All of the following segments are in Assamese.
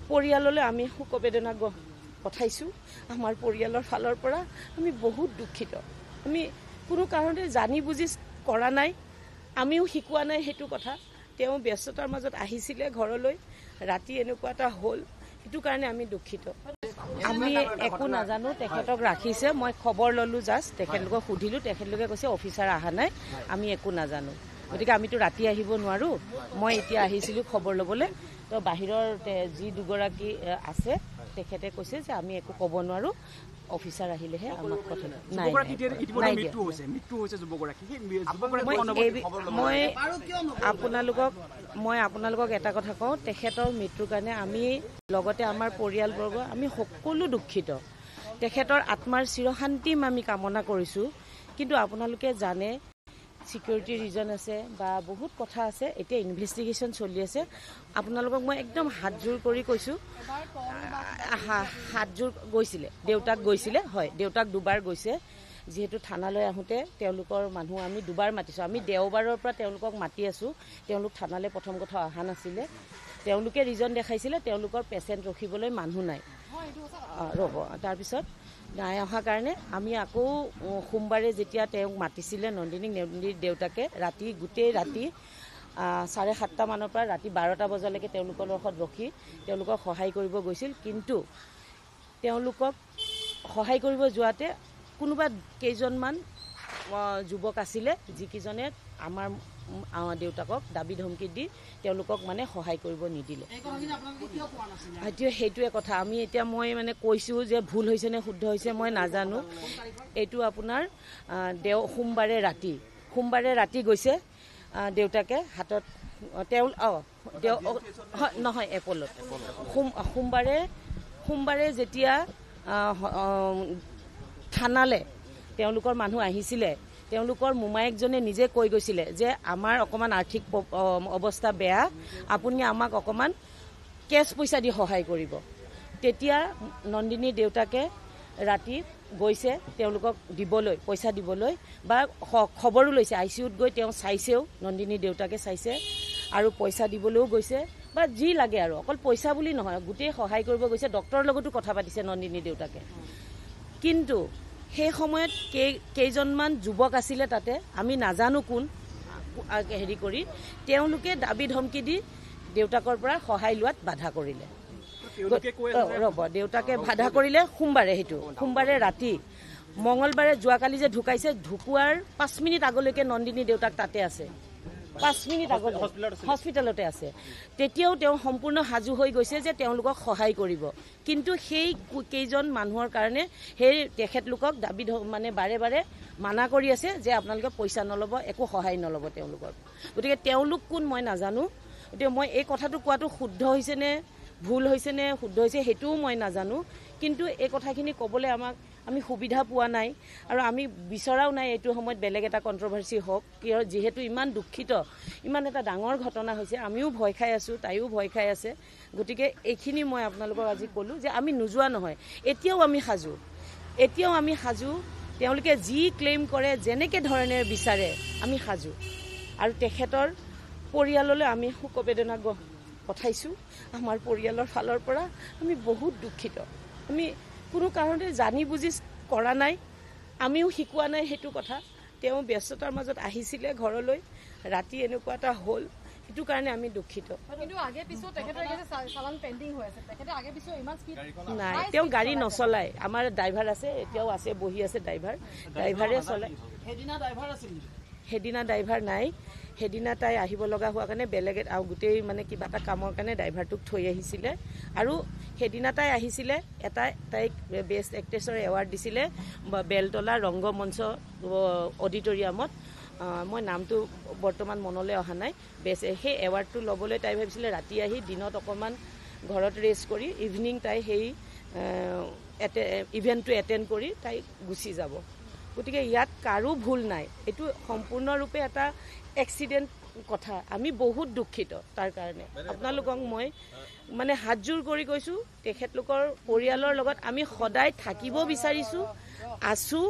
পৰিয়াললৈ আমি শোকবেদনা পঠাইছোঁ। আমাৰ পৰিয়ালৰ ফালৰ পৰা আমি বহুত দুখিত। আমি কোনো কাৰণতে জানি বুজি কৰা নাই, আমিও শিকোৱা নাই সেইটো কথা। তেওঁ ব্যস্ততাৰ মাজত আহিছিলে ঘৰলৈ, ৰাতি এনেকুৱা এটা হ'ল, সেইটো কাৰণে আমি দুখিত। আমি একো নাজানো, তেখেতক ৰাখিছে, মই খবৰ ল'লোঁ জাষ্ট, তেখেতলোকক সুধিলোঁ, তেখেতলোকে কৈছে অফিচাৰ অহা নাই, আমি একো নাজানো। গতিকে আমিতো ৰাতি আহিব নোৱাৰোঁ, মই এতিয়া আহিছিলোঁ খবৰ ল'বলৈ। তো বাহিৰৰ যি দুগৰাকী আছে তেখেতে কৈছে যে আমি একো ক'ব নোৱাৰোঁ, অফিচাৰ আহিলেহে আমাক কথা নাই। মই আপোনালোকক এটা কথা কওঁ, তেখেতৰ মৃত্যুৰ কাৰণে আমি লগতে আমাৰ পৰিয়ালবৰ্গ আমি সকলো দুখিত। তেখেতৰ আত্মাৰ চিৰশান্তি আমি কামনা কৰিছোঁ। কিন্তু আপোনালোকে জানে ছিকিউৰিটি ৰিজন আছে বা বহুত কথা আছে, এতিয়া ইনভেষ্টিগেশ্যন চলি আছে। আপোনালোকক মই একদম হাতযোৰ কৰি কৈছোঁ, হাতযোৰ গৈছিলে, দেউতাক গৈছিলে, হয় দেউতাক দুবাৰ গৈছে। যিহেতু থানালৈ আহোঁতে তেওঁলোকৰ মানুহ আমি দুবাৰ মাতিছোঁ, আমি দেওবাৰৰ পৰা তেওঁলোকক মাতি আছোঁ। তেওঁলোক থানালৈ প্ৰথম কথা অহা নাছিলে, তেওঁলোকে ৰিজন দেখাইছিলে তেওঁলোকৰ পেচেণ্ট ৰখিবলৈ মানুহ নাই, ৰ'ব। তাৰপিছত নাই অহা কাৰণে আমি আকৌ সোমবাৰে যেতিয়া তেওঁক মাতিছিলে নন্দিনীৰ দেউতাকে, ৰাতি গোটেই ৰাতি 7:30 মানৰ পৰা ৰাতি 12টা বজালৈকে তেওঁলোকৰ লগত ৰখি তেওঁলোকক সহায় কৰিব গৈছিল। কিন্তু তেওঁলোকক সহায় কৰিব যোৱাতে কোনোবা কেইজনমান যুৱক আছিলে যিকেইজনে আমাৰ দেউতাকক দাবী ধমকি দি তেওঁলোকক মানে সহায় কৰিব নিদিলে। সেইটোৱে কথা। আমি এতিয়া মই মানে কৈছোঁ যে ভুল হৈছে নে শুদ্ধ হৈছে মই নাজানো। এইটো আপোনাৰ সোমবাৰে ৰাতি গৈছে দেউতাকে হাতত, তেওঁ নহয় এপলত। সোমবাৰে যেতিয়া থানালৈ তেওঁলোকৰ মানুহ আহিছিলে, তেওঁলোকৰ মোমায়েকজনে নিজে কৈ গৈছিলে যে আমাৰ অকণমান আৰ্থিক অৱস্থা বেয়া, আপুনি আমাক অকণমান কেছ পইচা দি সহায় কৰিব। তেতিয়া নন্দিনীৰ দেউতাকে ৰাতি গৈছে তেওঁলোকক দিবলৈ, পইচা দিবলৈ, বা খবৰো লৈছে। ICUত গৈ তেওঁ চাইছেও, নন্দিনীৰ দেউতাকে চাইছে আৰু পইচা দিবলৈও গৈছে, বা যি লাগে আৰু, অকল পইচা বুলি নহয়, গোটেই সহায় কৰিব গৈছে। ডক্টৰৰ লগতো কথা পাতিছে নন্দিনীৰ দেউতাকে। কিন্তু সেই সময়ত কেইজনমান যুৱক আছিলে তাতে, আমি নাজানো কোন, হেৰি কৰি তেওঁলোকে দাবী ধমকি দি দেউতাকৰ পৰা সহায় লোৱাত বাধা কৰিলে। ৰ'ব, দেউতাকে বাধা কৰিলে সোমবাৰে ৰাতি। মঙলবাৰে যোৱাকালি যে ঢুকাইছে, ঢুকুৱাৰ 5 মিনিট আগলৈকে নন্দিনী দেউতাক তাতে আছে, 5 মিনিট আগলৈ হস্পিটেলতে আছে। তেতিয়াও তেওঁ সম্পূৰ্ণ সাজু হৈ গৈছে যে তেওঁলোকক সহায় কৰিব। কিন্তু সেই কেইজন মানুহৰ কাৰণে সেই তেখেতলোকক দাবী মানে বাৰে বাৰে মানা কৰি আছে যে আপোনালোকে পইচা নল'ব, একো সহায় নল'ব তেওঁলোকৰ। গতিকে তেওঁলোক কোন মই নাজানো। গতিকে মই এই কথাটো কোৱাটো শুদ্ধ হৈছে নে ভুল হৈছে নে শুদ্ধ হৈছে সেইটোও মই নাজানো। কিন্তু এই কথাখিনি ক'বলৈ আমি সুবিধা পোৱা নাই, আৰু আমি বিচৰাও নাই এইটো সময়ত বেলেগ এটা কণ্ট্ৰভাৰ্চি হওক। কিয়, যিহেতু ইমান দুখিত, ইমান এটা ডাঙৰ ঘটনা হৈছে, আমিও ভয় খাই আছোঁ, তাইও ভয় খাই আছে। গতিকে এইখিনি মই আপোনালোকক আজি ক'লোঁ যে আমি নোযোৱা নহয়, এতিয়াও আমি সাজু। তেওঁলোকে যি ক্লেইম কৰে, যেনেকৈ ধৰণে বিচাৰে আমি সাজু। আৰু তেখেতৰ পৰিয়াললৈ আমি শোকবেদনা পঠাইছোঁ। আমাৰ পৰিয়ালৰ ফালৰ পৰা আমি বহুত দুখিত। আমি কোনো কাৰণতে জানি বুজি কৰা নাই, আমিও শিকোৱা নাই সেইটো কথা। তেওঁ ব্যস্ততাৰ মাজত আহিছিলে ঘৰলৈ, ৰাতি এনেকুৱা এটা হ'ল, সেইটো কাৰণে আমি দুখিত। নাই, তেওঁ গাড়ী নচলায়, আমাৰ ড্ৰাইভাৰ আছে, এতিয়াও আছে, বহি আছে ড্ৰাইভাৰে চলায়। সেইদিনা ড্ৰাইভাৰ নাই, সেইদিনা তাই আহিব লগা হোৱা কাৰণে বেলেগ গোটেই মানে কিবা এটা কামৰ কাৰণে ড্ৰাইভাৰটোক থৈ আহিছিলে। আৰু সেইদিনা তাই আহিছিলে, তাইক বেষ্ট এক্ট্ৰেছৰ এৱাৰ্ড দিছিলে বেলতলা ৰংগমঞ্চ অডিটৰিয়ামত। মই নামটো বৰ্তমান মনলৈ অহা নাই। সেই এৱাৰ্ডটো ল'বলৈ তাই ভাবিছিলে ৰাতি আহি দিনত অকণমান ঘৰত ৰেষ্ট কৰি ইভিনিং তাই সেই ইভেণ্টটো এটেণ্ড কৰি তাই গুচি যাব। গতিকে ইয়াত কাৰো ভুল নাই, এইটো সম্পূৰ্ণৰূপে এটা এক্সিডেণ্ট কথা। আমি বহুত দুখিত তাৰ কাৰণে। আপোনালোকক মই মানে হাতযোৰ কৰি কৈছোঁ, তেখেতলোকৰ পৰিয়ালৰ লগত আমি সদায় থাকিব বিচাৰিছোঁ, আছোঁ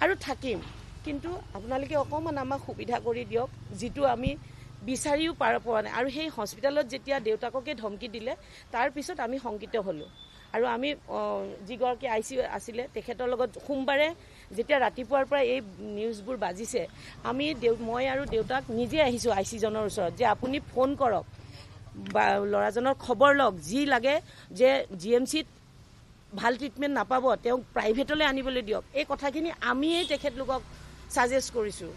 আৰু থাকিম। কিন্তু আপোনালোকে অকণমান আমাক সুবিধা কৰি দিয়ক, যিটো আমি বিচাৰিও পোৱা নাই। আৰু সেই হস্পিটেলত যেতিয়া দেউতাককে ধমকি দিলে তাৰ পিছত আমি শংকিত হ'লোঁ। আৰু আমি যিগৰাকী IC আছিলে তেখেতৰ লগত সোমবাৰে যেতিয়া ৰাতিপুৱাৰ পৰা এই নিউজবোৰ বাজিছে, মই আৰু দেউতাক নিজে আহিছোঁ IC-জনৰ ওচৰত যে আপুনি ফোন কৰক বা ল'ৰাজনৰ খবৰ লওক, যি লাগে যে GMCত ভাল ট্ৰিটমেণ্ট নাপাব তেওঁক প্ৰাইভেটলৈ আনিবলৈ দিয়ক। এই কথাখিনি আমিয়েই তেখেতলোকক ছাজেষ্ট কৰিছোঁ,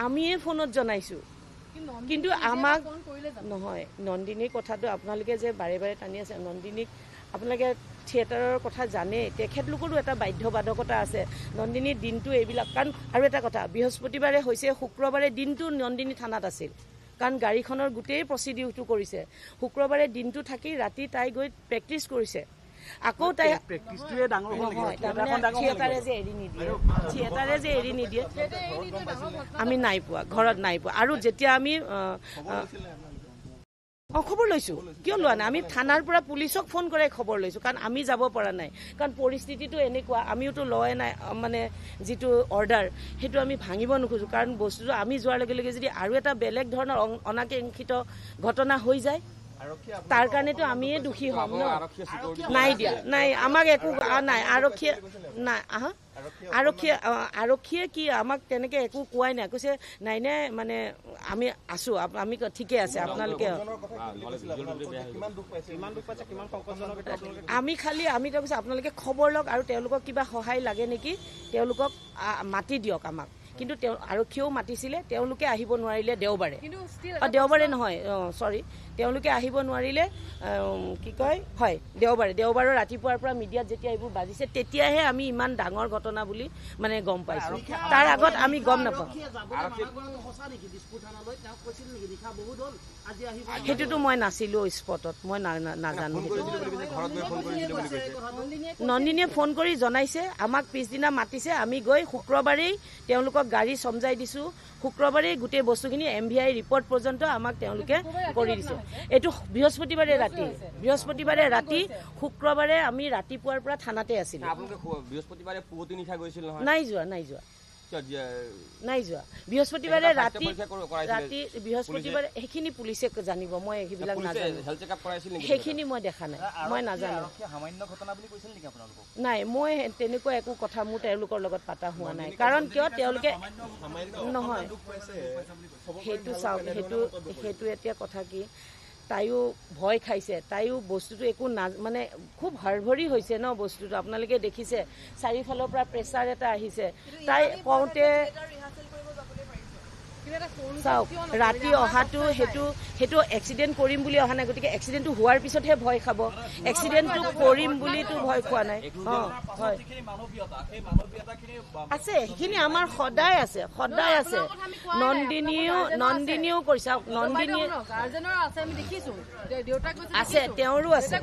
আমিয়েই ফোনত জনাইছোঁ। কিন্তু আমাক নহয়, নন্দিনীৰ কথাটো আপোনালোকে যে বাৰে বাৰে টানি আছে, নন্দিনীক আপোনালোকে থিয়েটাৰৰ কথা জানেই, তেখেতলোকৰো এটা বাধ্যবাধকতা আছে। নন্দিনীৰ দিনটো এইবিলাক, কাৰণ আৰু এটা কথা, বৃহস্পতিবাৰে হৈছে, শুক্ৰবাৰে দিনটো নন্দিনী থানাত আছিল, কাৰণ গাড়ীখনৰ গোটেই প্ৰচিডিউৰটো কৰিছে। শুক্ৰবাৰে দিনটো থাকি ৰাতি তাই গৈ প্ৰেক্টিচ কৰিছে। আকৌ তাই থিয়েটাৰে যে এৰি নিদিয়ে আমি নাই পোৱা, ঘৰত নাই পোৱা। আৰু যেতিয়া আমি খবৰ লৈছোঁ, কিয় লোৱা নাই, আমি থানাৰ পৰা পুলিচক ফোন কৰাই খবৰ লৈছোঁ, কাৰণ আমি যাব পৰা নাই। কাৰণ পৰিস্থিতিটো এনেকুৱা, আমিওতো লয় নাই, মানে যিটো অৰ্ডাৰ সেইটো আমি ভাঙিব নোখোজোঁ। কাৰণ বস্তুটো আমি যোৱাৰ লগে লগে যদি আৰু এটা বেলেগ ধৰণৰ অনাকাংক্ষিত ঘটনা হৈ যায়, তাৰ কাৰণেতো আমিয়ে দোষী হ'ম ন। নাই দিয়া, নাই, আমাক একো নাই, আৰক্ষীয়ে কি আমাক তেনেকৈ একো কোৱাই নাই। কৈছে নাই নাই, মানে আমি আছোঁ, আমি ঠিকে আছে, আপোনালোকে আমি কৈছোঁ আপোনালোকে খবৰ লওক, আৰু তেওঁলোকক কিবা সহায় লাগে নেকি তেওঁলোকক মাতি দিয়ক আমাক। কিন্তু আৰক্ষীয়েও মাতিছিলে, তেওঁলোকে আহিব নোৱাৰিলে দেওবাৰে, দেওবাৰে নহয় চৰি, তেওঁলোকে আহিব নোৱাৰিলে কি কয়, হয় দেওবাৰৰ ৰাতিপুৱাৰ পৰা মিডিয়াত যেতিয়া এইবোৰ বাজিছে তেতিয়াহে আমি ইমান ডাঙৰ ঘটনা বুলি মানে গম পাইছোঁ। তাৰ আগত আমি গম নাপাওঁ। সেইটোতো মই নাছিলোঁ স্পটত, মই নাজানো। নন্দিনীয়ে ফোন কৰি জনাইছে, আমাক পিছদিনা মাতিছে, আমি গৈ শুক্ৰবাৰেই তেওঁলোকক গাড়ী চমজাই দিছোঁ। শুক্ৰবাৰেই গোটেই বস্তুখিনি MVI ৰিপৰ্ট পৰ্যন্ত আমাক তেওঁলোকে কৰি দিছে। এইটো বৃহস্পতিবাৰে ৰাতি, শুক্ৰবাৰে আমি ৰাতিপুৱাৰ পৰা থানাতে আছিলোঁ। নাই যোৱা বৃহস্পতিবাৰে ৰাতি, বৃহস্পতিবাৰে সেইখিনি পুলিচে জানিব, মই সেইবিলাক নাজানো, সেইখিনি মই দেখা নাই, মই নাজানো। নাই, মই তেনেকুৱা একো কথা মোৰ তেওঁলোকৰ লগত পাতা হোৱা নাই। কাৰণ কিয় তেওঁলোকে নহয়, সেইটো চাওক, সেইটো এতিয়া কথা কি, তাইও ভয় খাইছে, তাইও বস্তুটো একো মানে খুব হৰভৰি হৈছে ন বস্তুটো, আপোনালোকে দেখিছে চাৰিওফালৰ পৰা প্ৰেছাৰ এটা আহিছে। তাই কওঁতে চাওক, ৰাতি অহাটো সেইটো এক্সিডেণ্ট কৰিম বুলি অহা নাই, গতিকে এক্সিডেণ্টটো হোৱাৰ পিছতহে ভয় খাব, এক্সিডেণ্টটো কৰিম বুলিতো ভয় খোৱা নাই। হয় আছে, সেইখিনি আমাৰ সদায় আছে। নন্দিনীও কৰিছে, নন্দিনীয়ে আছে, তেওঁৰো আছে।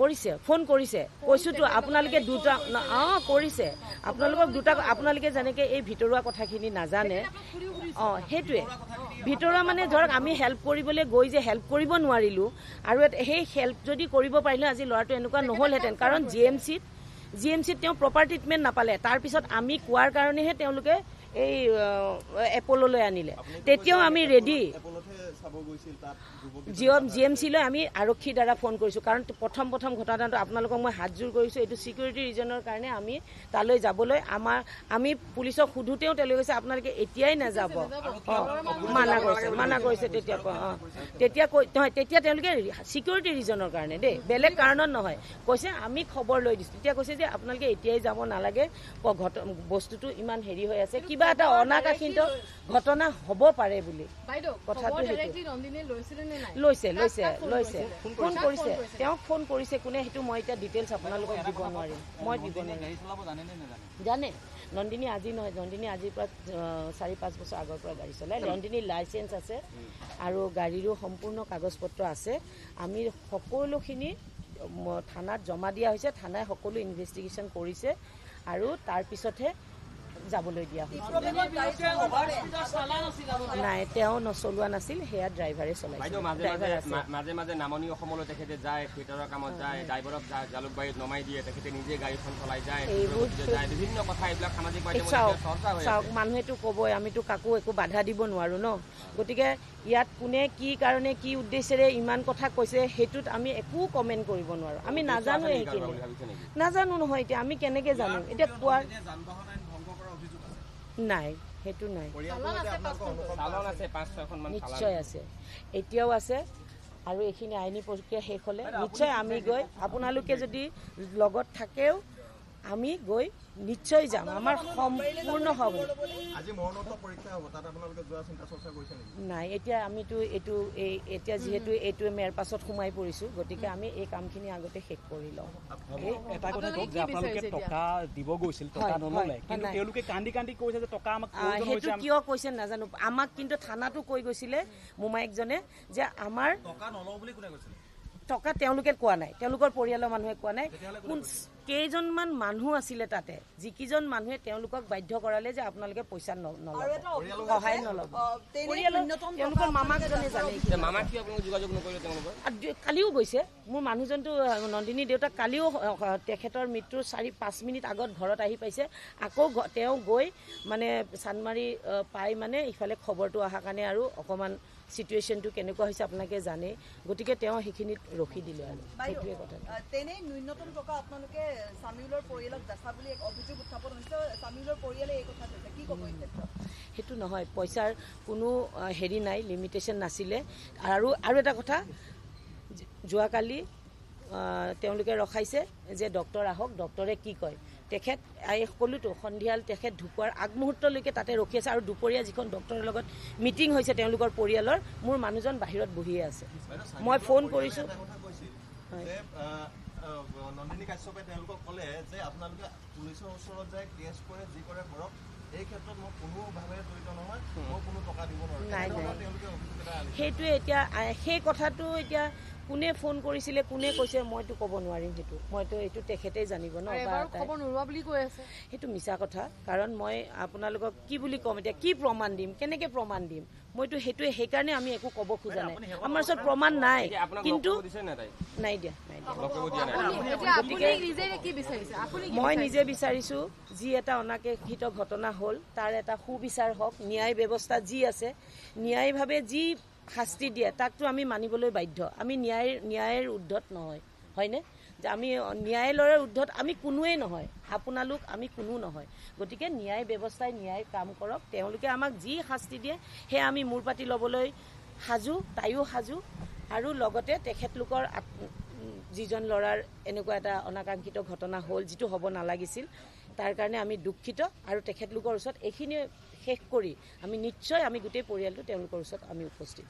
কৰিছে, ফোন কৰিছে, কৈছোতো আপোনালোকে দুটা কৰিছে, আপোনালোকে যেনেকে এই ভিতৰুৱা কথাখিনি নাজানে, সেইটোৱে ভিতৰুৱা মানে ধৰক আমি হেল্প কৰিবলৈ গৈ যে হেল্প কৰিব নোৱাৰিলোঁ, আৰু সেই হেল্প যদি কৰিব পাৰিলে আজি ল'ৰাটো এনেকুৱা নহ'লহেঁতেন। কাৰণ GMCত তেওঁ প্ৰপাৰ ট্ৰিটমেণ্ট নাপালে, তাৰপিছত আমি কোৱাৰ কাৰণেহে তেওঁলোকে এই এপ'ললৈ আনিলে। তেতিয়াও আমি ৰেডি, GMCলৈ আমি আৰক্ষীৰ দ্বাৰা ফোন কৰিছোঁ। কাৰণ প্ৰথম ঘটনাটো আপোনালোকক মই হাতযোৰ কৰিছোঁ, এইটো ছিকিউৰিটি ৰিজনৰ কাৰণে আমি তালৈ যাবলৈ আমি পুলিচক সোধোতেও তেওঁলোকে কৈছে আপোনালোকে এতিয়াই নাযাব, মানা কৰিছে। তেতিয়া তেওঁলোকে ছিকিউৰিটি ৰিজনৰ কাৰণে দেই, বেলেগ কাৰণত নহয়, কৈছে আমি খবৰ লৈ দিছোঁ। তেতিয়া কৈছে যে আপোনালোকে এতিয়াই যাব নালাগে, বস্তুটো ইমান হেৰি হৈ আছে, কিবা এটা অনাকাংক্ষিত ঘটনা হ'ব পাৰে বুলি। কথাটো লৈছে, ফোন কৰিছে, তেওঁক ফোন কৰিছে কোনে, সেইটো মই এতিয়া ডিটেইলছ আপোনালোকক দিব নোৱাৰিম, জানে নন্দিনী আজি নহয়, নন্দিনী আজিৰ পৰা 4-5 বছৰ আগৰ পৰা গাড়ী চলায়। নন্দিনীৰ লাইচেঞ্চ আছে আৰু গাড়ীৰো সম্পূৰ্ণ কাগজ পত্ৰ আছে। আমি সকলোখিনি থানাত জমা দিয়া হৈছে, থানাই সকলো ইনভেষ্টিগেশ্যন কৰিছে, আৰু তাৰপিছতহে যাবলৈ দিয়া হৈছে নাই তেওঁ নচলোৱা নাছিল সেয়া ড্ৰাইভাৰে চলাইছিল মাজে মাজে নামনি অসমলৈ তেখেতে যায় থিয়েটাৰৰ কামত যায় ড্ৰাইভাৰক জালুকবাৰীত নমাই দিয়ে তেখেতে নিজে গাড়ীখন চলাই যায় বিভিন্ন কথা এইবিলাক সামাজিক মাধ্যমত চৰ্চা হৈ আছে মানুহেতো ক'বই আমিতো কাকো একো বাধা দিব নোৱাৰো ন গতিকে ইয়াত কোনে কি কাৰণে কি উদ্দেশ্যেৰে ইমান কথা কৈছে সেইটোত আমি একো কমেণ্ট কৰিব নোৱাৰো আমি নাজানো এইখিনি নাজানো নহয় এতিয়া আমি কেনেকে জানো এতিয়া কোৱা নাই সেইটো নাই নিশ্চয় আছে এতিয়াও আছে আৰু এইখিনি আইনী প্ৰক্ৰিয়া শেষ হ'লে নিশ্চয় আমি গৈ আপোনালোকে যদি লগত থাকেও আমি গৈ নিশ্চয় যাম আমাৰ সম্পূৰ্ণ হ'ব নাই এতিয়া আমিতো এইটো এতিয়া যিহেতু এইটোৱে মেৰ পাছত সোমাই পৰিছোঁ গতিকে আমি এই কামখিনি আগতে শেষ কৰি লওঁ এটা কথা কওক যে আপোনালোকে টকা দিব গৈছিল টকা নললে কিন্তু তেওঁলোকে কান্দি কান্দি কৈছে যে টকা আমাক সেইটো কিয় কৈছে নাজানো আমাক কিন্তু থানাতো কৈ গৈছিলে মোমায়েকজনে যে আমাৰ টকা নলওঁ বুলি কোনে কৈছিল টকা তেওঁলোকে কোৱা নাই তেওঁলোকৰ পৰিয়ালৰ মানুহে কোৱা নাই কোন কেইজনমান মানুহ আছিলে তাতে যিকেইজন মানুহে তেওঁলোকক বাধ্য কৰালে যে আপোনালোকে পইচা নল'ব সহায় নল'ব তেওঁলোকৰ মামাকজনে জানে কালিও গৈছে মোৰ মানুহজনটো নন্দিনী দেউতাক কালিও তেখেতৰ মৃত্যুৰ 4-5 মিনিট আগত ঘৰত আহি পাইছে আকৌ তেওঁ গৈ মানে চানমাৰি পাই মানে ইফালে খবৰটো অহাৰ কাৰণে আৰু অকণমান চিটুৱেশ্যনটো কেনেকুৱা হৈছে আপোনালোকে জানে গতিকে তেওঁ সেইখিনিত ৰখি দিলে আৰু সেইটোৱে কথা তেনে ন্যূনতম টকা আপোনালোকে সামিউলৰ পৰিয়ালক দেখা বুলি এক অভিযোগ উত্থাপন হৈছে সামিউলৰ পৰিয়ালে এই কথা কৈছে কি ক'ব এই ক্ষেত্ৰত সেইটো নহয় পইচাৰ কোনো হেৰি নাই লিমিটেশ্যন নাছিলে আৰু এটা কথা যোৱাকালি তেওঁলোকে ৰখাইছে যে ডক্টৰ আহক ডক্টৰে কি কয় তেখেত ক'লোতো সন্ধিয়াল তেখেত ঢুকোৱাৰ আগমুহূৰ্তলৈকে তাতে ৰখি আছে আৰু দুপৰীয়া যিখন ডক্টৰৰ লগত মিটিং হৈছে তেওঁলোকৰ পৰিয়ালৰ মোৰ মানুহজন বাহিৰত বহিয়ে আছে মই ফোন কৰিছোঁ নন্দিনী কাশ্যপে তেওঁলোকক ক'লে যে আপোনালোকে পুলিচৰ ওচৰত যায় কেছ কৰে যি কৰে কৰক এই ক্ষেত্ৰত মই কোনোভাৱে জড়িত নহয় মই কোনো টকা দিব নোৱাৰোঁ নাই সেইটোৱে এতিয়া সেই কথাটো এতিয়া কোনে ফোন কৰিছিলে কোনে কৈছে মইতো ক'ব নোৱাৰিম সেইটো মইতো এইটো তেখেতেই জানিব ন সেইটো মিছা কথা কাৰণ মই আপোনালোকক কি বুলি ক'ম এতিয়া কি প্ৰমাণ দিম কেনেকৈ প্ৰমাণ দিম মইতো সেইটোৱে সেইকাৰণে আমি একো ক'ব খোজা নাই আমাৰ ওচৰত প্ৰমাণ নাই কিন্তু নাই দিয়া মই নিজে বিচাৰিছোঁ যি এটা অনাকাংক্ষিত ঘটনা হ'ল তাৰ এটা সুবিচাৰ হওক ন্যায় ব্যৱস্থা যি আছে ন্যায়ভাৱে যি শাস্তি দিয়ে তাকতো আমি মানিবলৈ বাধ্য আমি ন্যায়ৰ উৰ্ধত নহয় হয়নে যে আমি ন্যায়ালয়ৰ উৰ্ধত আমি কোনোৱেই নহয় আপোনালোক আমি কোনো নহয় গতিকে ন্যায় ব্যৱস্থাই ন্যায় কাম কৰক তেওঁলোকে আমাক যি শাস্তি দিয়ে সেয়া আমি মূৰ পাতি ল'বলৈ সাজু তাইও সাজু আৰু লগতে তেখেতলোকৰ যিজন ল'ৰাৰ এনেকুৱা এটা অনাকাংক্ষিত ঘটনা হ'ল যিটো হ'ব নালাগিছিল তাৰ কাৰণে আমি দুখিত আৰু তেখেতলোকৰ ওচৰত এইখিনি শেষ কৰি আমি নিশ্চয় আমি গোটেই পৰিয়ালটো তেওঁলোকৰ ওচৰত আমি উপস্থিত